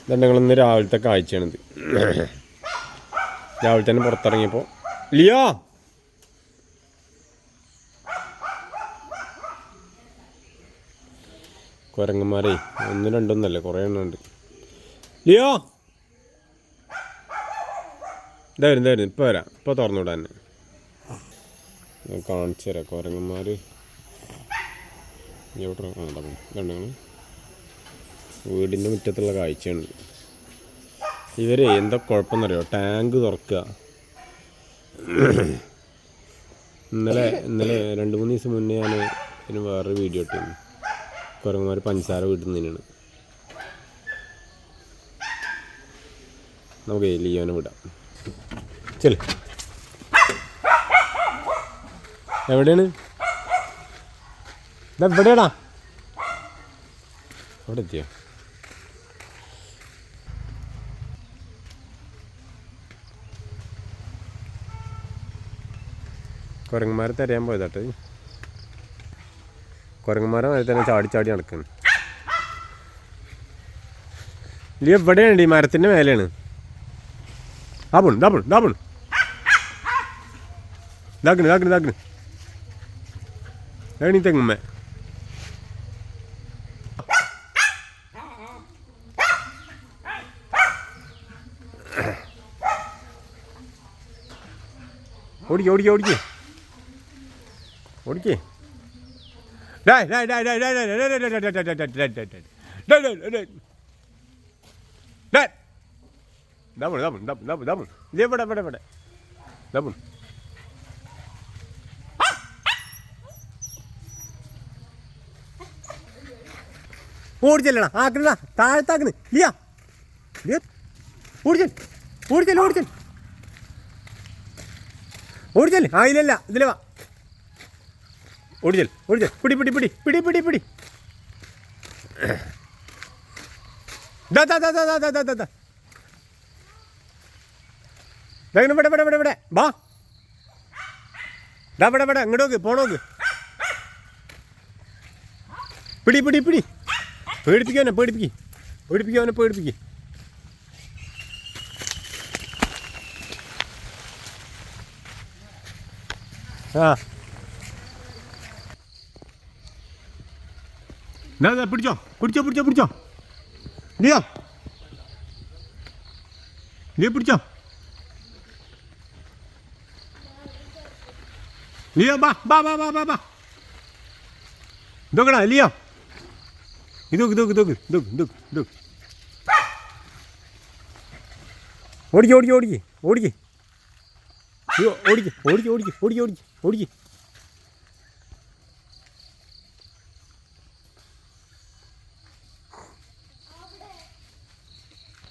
ഇതാണ് ഞങ്ങളിന്ന് രാവിലത്തെ കാഴ്ചയാണിത്. രാവിലെ തന്നെ പുറത്തിറങ്ങിയപ്പോൾ ലിയോ കുരങ്ങന്മാരേ ഒന്നും രണ്ടൊന്നല്ലേ കുറേ എണ്ണം ഉണ്ട്. ലിയോ ഇതായിരുന്നു ഇപ്പോൾ വരാം, ഇപ്പോൾ തുറന്നുവിടാൻ ഞാൻ കാണിച്ചു തരാം. കുരങ്ങന്മാർ എവിടെ ഇതുണ്ടെങ്കിൽ വീടിൻ്റെ മുറ്റത്തുള്ള കാഴ്ചയാണ്. ഇവരെ എന്താ കുഴപ്പമെന്നറിയോ, ടാങ്ക് തുറക്കുക. ഇന്നലെ 2-3 ദിവസം മുന്നേ ഞാൻ ഇതിന് വേറൊരു വീഡിയോ ഇട്ടിരുന്നു. കുരങ്ങന്മാർ പഞ്ചസാര വീട്ടിൽ നിന്നാണ്. നമുക്ക് ലിയോനെ വിടാം. ചെല്. എവിടെയാണ്? ഇതെവിടെയാടാ? അവിടെ എത്തിയോ? കുരങ്ങന്മാരെ തിരയാൻ പോയതാട്ടെ. കുരങ്ങന്മാരെ നേരെ തന്നെ ചാടി നടക്കുന്നു. ഇല്ല എവിടെയാണ്? ഈ മരത്തിൻ്റെ മേലെയാണ്. ദാബുൺ ഏണി തെങ്ങുമ്മ. ഓടിക്കേ ഓടിച്ചല്ലടാ, ആക്കണ താഴത്താക്കണ്. ലിയാ ഓടിച്ചല്ലേ. ആ ഇല്ല ഇതിലെ വാ. ഓടിച്ചൽ പിടി ഇവിടെ വാ. ഇവിടെ ഇങ്ങോട്ടോക്ക് പോണോക്ക്. പിടി പേടിപ്പിക്ക്. ആ പിടിച്ചോ ലിയോ പിടിച്ചോ. ലിയോ ബാ ഇതൊക്കെടാ ലിയോ. ഇതൊക്കെ ഓടിക്ക്